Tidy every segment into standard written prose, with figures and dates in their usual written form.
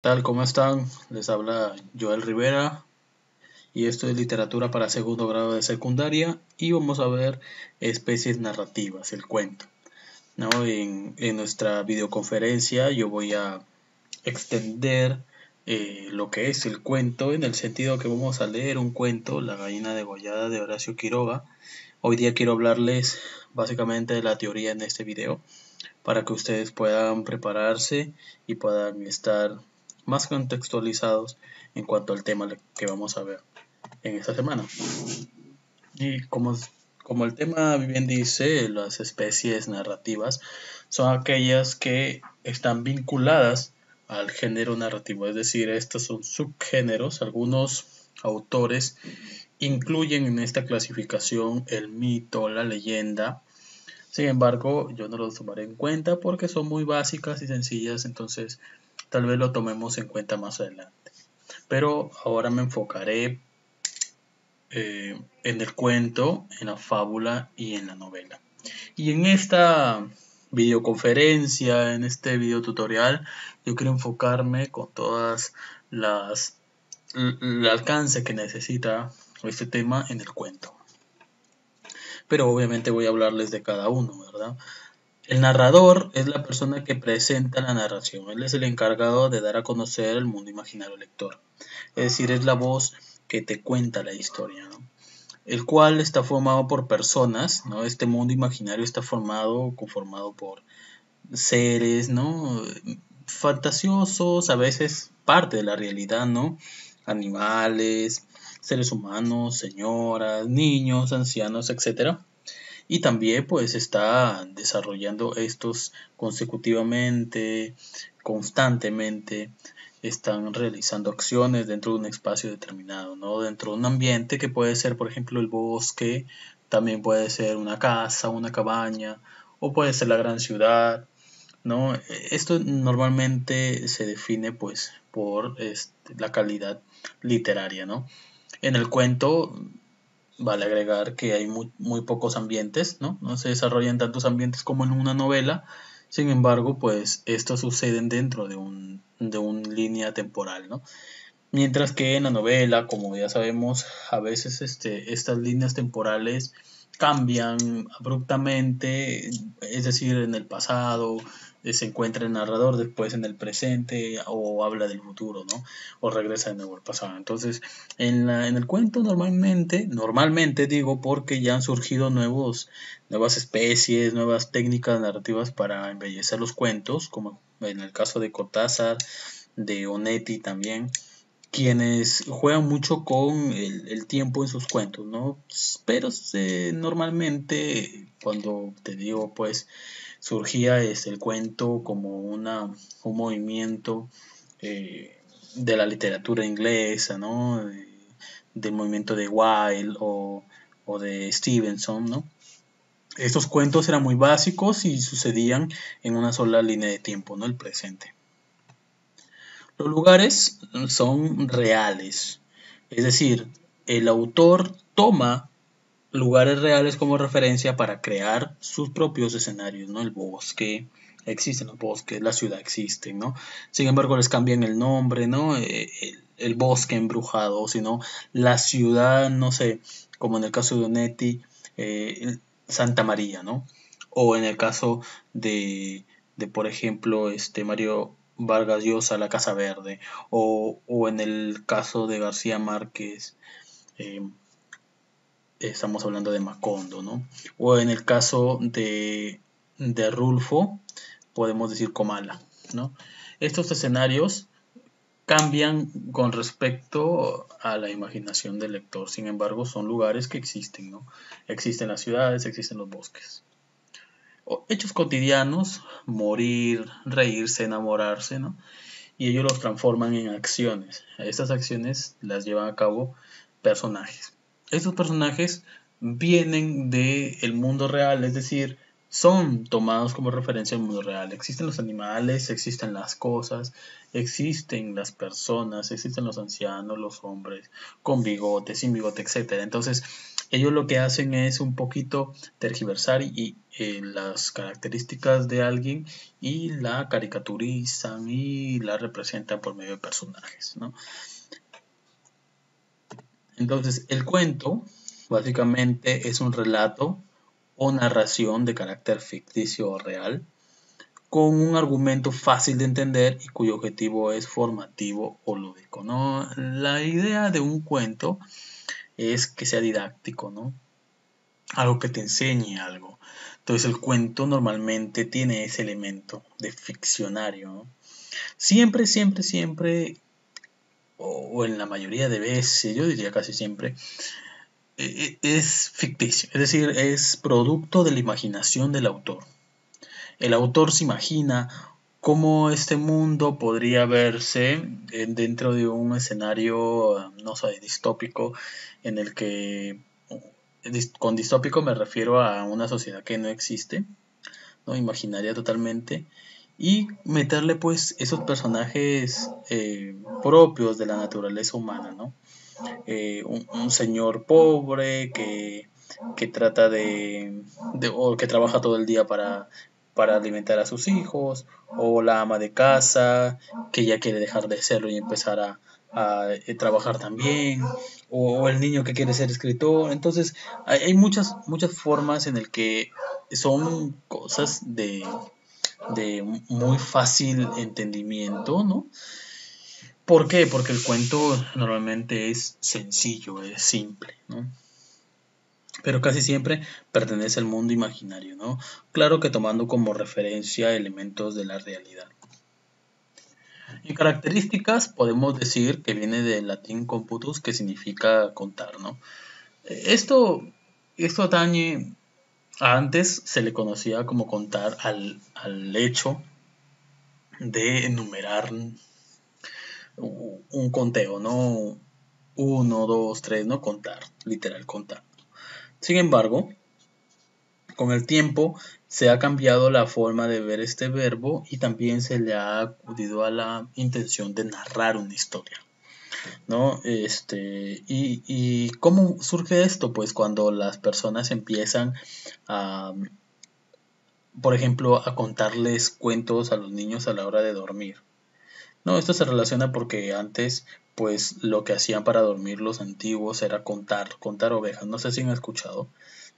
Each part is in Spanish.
Tal como están, les habla Joel Rivera y esto es literatura para segundo grado de secundaria y vamos a ver especies narrativas, el cuento. ¿No? En nuestra videoconferencia yo voy a extender lo que es el cuento en el sentido que vamos a leer un cuento, La gallina degollada de Horacio Quiroga. Hoy día quiero hablarles básicamente de la teoría en este video para que ustedes puedan prepararse y puedan estar más contextualizados en cuanto al tema que vamos a ver en esta semana. Y como el tema bien dice, las especies narrativas son aquellas que están vinculadas al género narrativo, es decir, estos son subgéneros. Algunos autores incluyen en esta clasificación el mito, la leyenda. Sin embargo, yo no los tomaré en cuenta porque son muy básicas y sencillas, entonces tal vez lo tomemos en cuenta más adelante. Pero ahora me enfocaré en el cuento, en la fábula y en la novela. Y en esta videoconferencia, en este video tutorial, yo quiero enfocarme con todas las el alcance que necesita este tema en el cuento. Pero obviamente voy a hablarles de cada uno, ¿verdad? El narrador es la persona que presenta la narración. Él es el encargado de dar a conocer el mundo imaginario al lector. Es decir, es la voz que te cuenta la historia, ¿no? El cual está formado por personas, ¿no? Este mundo imaginario está conformado por seres, ¿no? Fantasiosos, a veces parte de la realidad, ¿no? Animales, seres humanos, señoras, niños, ancianos, etcétera. Y también pues está desarrollando estos consecutivamente, constantemente, están realizando acciones dentro de un espacio determinado, ¿no? Dentro de un ambiente que puede ser, por ejemplo, el bosque, también puede ser una casa, una cabaña, o puede ser la gran ciudad, ¿no? Esto normalmente se define pues por la calidad literaria, ¿no? En el cuento vale agregar que hay muy pocos ambientes, ¿no? No se desarrollan tantos ambientes como en una novela. Sin embargo, pues estos suceden dentro de una línea temporal, ¿no? Mientras que en la novela, como ya sabemos, a veces estas líneas temporales cambian abruptamente, es decir, en el pasado se encuentra el narrador, después en el presente o habla del futuro, ¿no? O regresa de nuevo al pasado. Entonces, en el cuento normalmente digo porque ya han surgido nuevas especies, nuevas técnicas narrativas para embellecer los cuentos, como en el caso de Cortázar, de Onetti también, quienes juegan mucho con el tiempo en sus cuentos, ¿no? Pero normalmente cuando te digo, pues surgía el cuento como un movimiento de la literatura inglesa, ¿no? Del movimiento de Wilde o de Stevenson, ¿no? Estos cuentos eran muy básicos y sucedían en una sola línea de tiempo, ¿no? El presente. Los lugares son reales, es decir, el autor toma lugares reales como referencia para crear sus propios escenarios, ¿no? El bosque, existen los bosques, la ciudad existe, ¿no? Sin embargo, les cambian el nombre, ¿no? El bosque embrujado, sino la ciudad, no sé, como en el caso de Onetti, Santa María, ¿no? O en el caso de por ejemplo, Mario Vargas Llosa, La Casa Verde, o en el caso de García Márquez, eh, estamos hablando de Macondo, ¿no? O en el caso de Rulfo, podemos decir Comala, ¿no? Estos escenarios cambian con respecto a la imaginación del lector, sin embargo, son lugares que existen, ¿no? Existen las ciudades, existen los bosques. Hechos cotidianos, morir, reírse, enamorarse, ¿no? Y ellos los transforman en acciones. Estas acciones las llevan a cabo personajes. Estos personajes vienen del mundo real, es decir, son tomados como referencia al mundo real. Existen los animales, existen las cosas, existen las personas, existen los ancianos, los hombres, con bigote, sin bigote, etc. Entonces, Ellos lo que hacen es un poquito tergiversar las características de alguien y la caricaturizan y la representan por medio de personajes, ¿no? Entonces, el cuento básicamente es un relato o narración de carácter ficticio o real, con un argumento fácil de entender y cuyo objetivo es formativo o lúdico, ¿no? La idea de un cuento es que sea didáctico, ¿no? Algo que te enseñe algo. Entonces el cuento normalmente tiene ese elemento de ficcionario, ¿no? Siempre, siempre, siempre, o en la mayoría de veces, yo diría casi siempre, es ficticio, es decir, es producto de la imaginación del autor. El autor se imagina cómo este mundo podría verse dentro de un escenario, no sé, distópico, en el que, con distópico me refiero a una sociedad que no existe, ¿no? Imaginaria totalmente, y meterle pues esos personajes propios de la naturaleza humana, ¿no? Un señor pobre que trata o que trabaja todo el día para alimentar a sus hijos, o la ama de casa que ya quiere dejar de serlo y empezar a trabajar también, o el niño que quiere ser escritor. Entonces hay muchas, muchas formas en el que son cosas de muy fácil entendimiento, ¿no? ¿Por qué? Porque el cuento normalmente es sencillo, es simple, ¿no? Pero casi siempre pertenece al mundo imaginario, ¿no? Claro que tomando como referencia elementos de la realidad. En características podemos decir que viene del latín computus, que significa contar, ¿no? Esto, esto atañe, antes se le conocía como contar al hecho de enumerar un conteo, ¿no? Uno, dos, tres, ¿no? Contar, literal, contar. Sin embargo, con el tiempo se ha cambiado la forma de ver este verbo y también se le ha acudido a la intención de narrar una historia, ¿no? Y ¿cómo surge esto? Pues cuando las personas empiezan a, por ejemplo, a contarles cuentos a los niños a la hora de dormir. No, esto se relaciona porque antes, pues lo que hacían para dormir los antiguos era contar ovejas. No sé si han escuchado,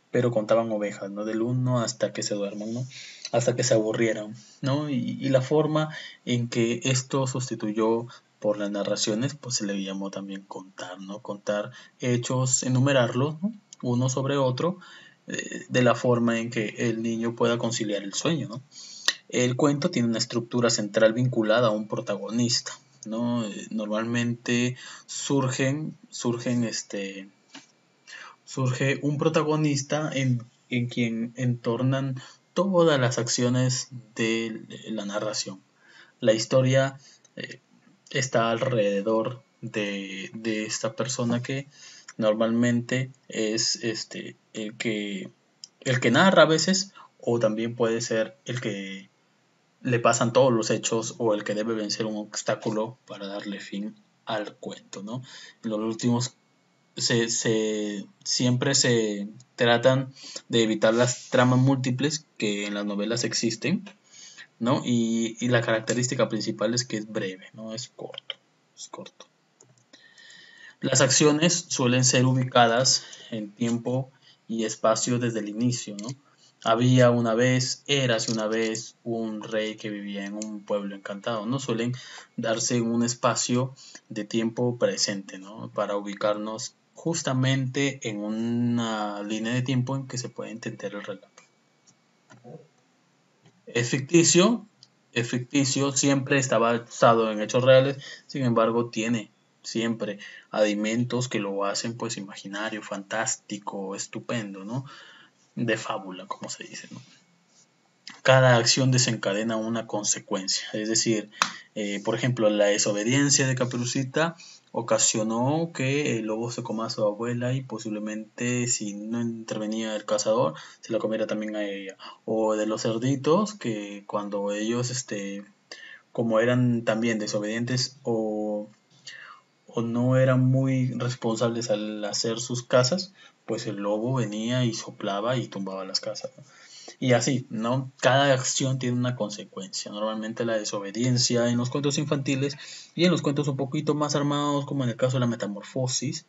pero contaban ovejas, ¿no? Del uno hasta que se duerman, ¿no? Hasta que se aburrieran, ¿no? Y la forma en que esto sustituyó por las narraciones, pues se le llamó también contar, ¿no? Contar hechos, enumerarlos, ¿no? Uno sobre otro, de la forma en que el niño pueda conciliar el sueño, ¿no? El cuento tiene una estructura central vinculada a un protagonista, ¿no? Normalmente surge un protagonista en quien entornan todas las acciones de la narración. La historia eh, está alrededor de esta persona que normalmente es el que narra a veces, o también puede ser el que le pasan todos los hechos o el que debe vencer un obstáculo para darle fin al cuento, ¿no? En los últimos siempre se tratan de evitar las tramas múltiples que en las novelas existen, ¿no? Y la característica principal es que es breve, ¿no? Es corto, es corto. Las acciones suelen ser ubicadas en tiempo y espacio desde el inicio, ¿no? Había una vez, érase una vez un rey que vivía en un pueblo encantado, ¿no? Suelen darse en un espacio de tiempo presente, ¿no? Para ubicarnos justamente en una línea de tiempo en que se puede entender el relato. Es ficticio, es ficticio, siempre está basado en hechos reales, sin embargo tiene siempre adimentos que lo hacen pues imaginario, fantástico, estupendo, ¿no? De fábula, como se dice, ¿no? Cada acción desencadena una consecuencia. Es decir, por ejemplo, la desobediencia de Caperucita ocasionó que el lobo se coma a su abuela y posiblemente si no intervenía el cazador se la comiera también a ella. O de los cerditos que cuando ellos, como eran también desobedientes o no eran muy responsables al hacer sus casas, pues el lobo venía y soplaba y tumbaba las casas, ¿no? Y así, ¿no? Cada acción tiene una consecuencia. Normalmente la desobediencia en los cuentos infantiles y en los cuentos un poquito más armados, como en el caso de la metamorfosis,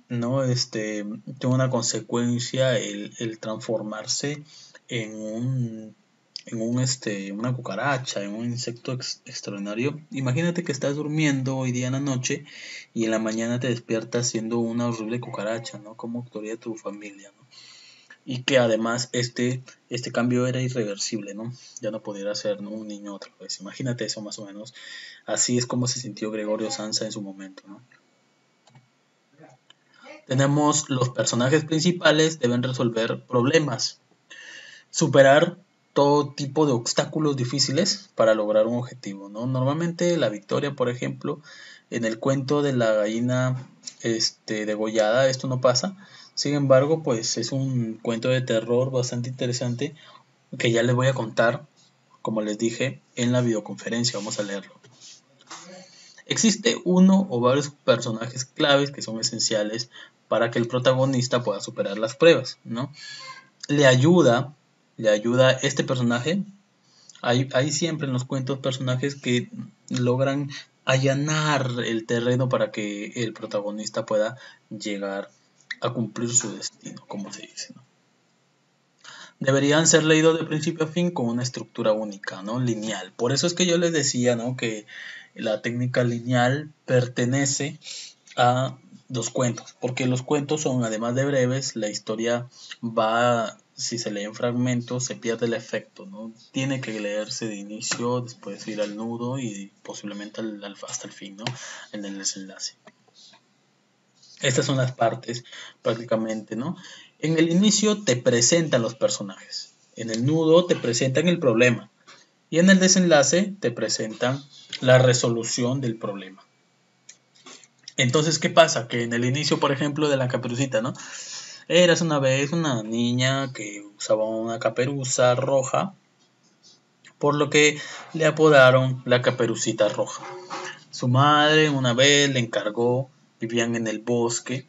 ¿no? Tiene una consecuencia el transformarse en una cucaracha, en un insecto extraordinario. Imagínate que estás durmiendo hoy día en la noche y en la mañana te despiertas siendo una horrible cucaracha, ¿no? ¿Cómo actuaría tu familia, ¿no? Y que además este cambio era irreversible, ¿no? Ya no pudiera ser, ¿no?, un niño otra vez. Imagínate eso más o menos. Así es como se sintió Gregorio Samsa en su momento, ¿no? Tenemos los personajes principales deben resolver problemas, superar todo tipo de obstáculos difíciles para lograr un objetivo, ¿no? Normalmente la victoria, por ejemplo, en el cuento de la gallina degollada, esto no pasa. Sin embargo, pues es un cuento de terror bastante interesante que ya les voy a contar, como les dije, en la videoconferencia. Vamos a leerlo. Existe uno o varios personajes claves que son esenciales para que el protagonista pueda superar las pruebas, ¿no? Le ayuda este personaje. Hay siempre en los cuentos personajes que logran allanar el terreno para que el protagonista pueda llegar a cumplir su destino, como se dice, ¿no? Deberían ser leídos de principio a fin con una estructura única, ¿no? Lineal. Por eso es que yo les decía, ¿no?, que la técnica lineal pertenece a los cuentos, porque los cuentos son, además de breves, la historia va, si se lee en fragmentos, se pierde el efecto, ¿no? Tiene que leerse de inicio, después ir al nudo y posiblemente hasta el fin, ¿no?, en el desenlace. Estas son las partes prácticamente, ¿no? En el inicio te presentan los personajes, en el nudo te presentan el problema y en el desenlace te presentan la resolución del problema. Entonces, ¿qué pasa? Que en el inicio, por ejemplo, de la Caperucita, ¿no? Eras una vez una niña que usaba una caperuza roja, por lo que le apodaron la Caperucita Roja. Su madre una vez le encargó, vivían en el bosque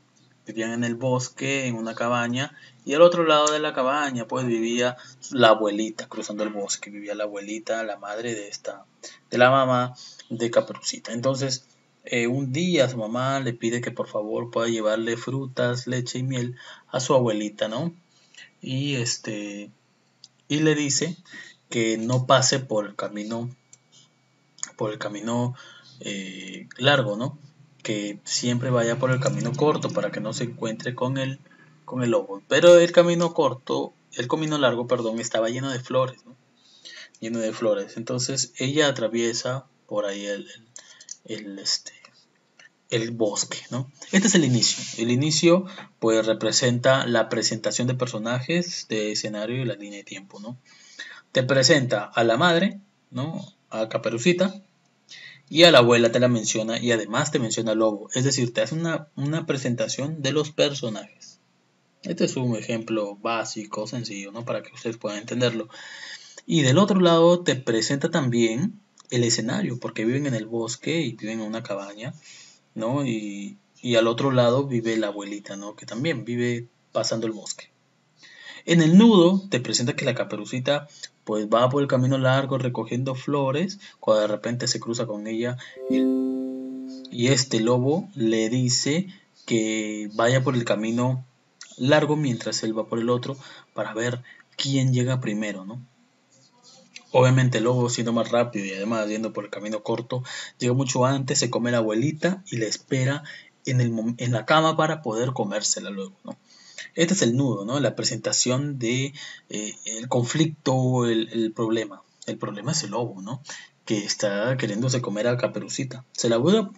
en una cabaña, y al otro lado de la cabaña pues vivía la abuelita, cruzando el bosque, vivía la abuelita, la madre de la mamá de Caperucita. Entonces, un día su mamá le pide que por favor pueda llevarle frutas, leche y miel a su abuelita, ¿no? Y y le dice que no pase por el camino largo, ¿no? Que siempre vaya por el camino corto para que no se encuentre con el lobo. Pero el camino largo, perdón, estaba lleno de flores, ¿no? Lleno de flores. Entonces ella atraviesa por ahí el bosque, ¿no? Este es el inicio. El inicio pues representa la presentación de personajes, de escenario y la línea de tiempo, ¿no? Te presenta a la madre, ¿no?, a Caperucita, y a la abuela te la menciona y además te menciona al lobo. Es decir, te hace una presentación de los personajes. Este es un ejemplo básico, sencillo, ¿no?, para que ustedes puedan entenderlo. Y del otro lado te presenta también el escenario, porque viven en el bosque y viven en una cabaña, ¿no? Y al otro lado vive la abuelita, ¿no?, que también vive pasando el bosque. En el nudo te presenta que la Caperucita pues va por el camino largo recogiendo flores, cuando de repente se cruza con ella y este lobo le dice que vaya por el camino largo mientras él va por el otro para ver quién llega primero, ¿no? Obviamente el lobo, siendo más rápido y además yendo por el camino corto, llega mucho antes, se come a la abuelita y le espera en la cama para poder comérsela luego, ¿no? Este es el nudo, ¿no?, la presentación de el conflicto, el problema. El problema es el lobo, ¿no?, que está queriéndose comer a Caperucita. Se la pudo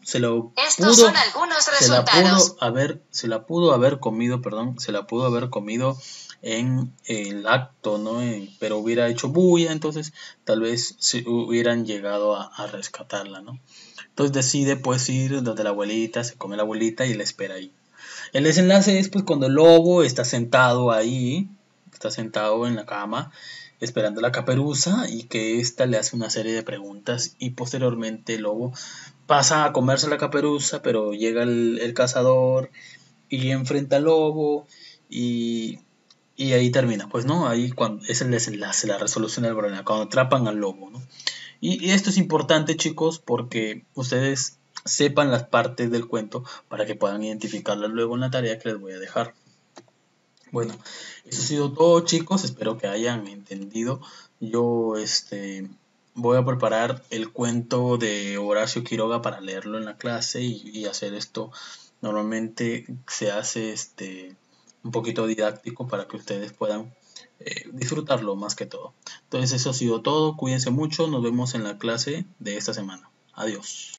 haber comido en el acto, ¿no? Pero hubiera hecho bulla, entonces tal vez se hubieran llegado a rescatarla, ¿no? Entonces decide pues ir donde la abuelita, se come la abuelita y la espera ahí. El desenlace es pues cuando el lobo está sentado ahí, está sentado en la cama, esperando a la caperuza y que ésta le hace una serie de preguntas y posteriormente el lobo pasa a comerse la caperuza, pero llega el cazador y enfrenta al lobo y, y ahí termina, pues no, ahí cuando, es el desenlace, la resolución del problema, cuando atrapan al lobo, ¿no? Y esto es importante, chicos, porque ustedes sepan las partes del cuento para que puedan identificarlas luego en la tarea que les voy a dejar. Bueno, eso ha sido todo, chicos. Espero que hayan entendido. Yo voy a preparar el cuento de Horacio Quiroga para leerlo en la clase y hacer esto. Normalmente se hace un poquito didáctico para que ustedes puedan disfrutarlo más que todo. Entonces eso ha sido todo. Cuídense mucho. Nos vemos en la clase de esta semana. Adiós.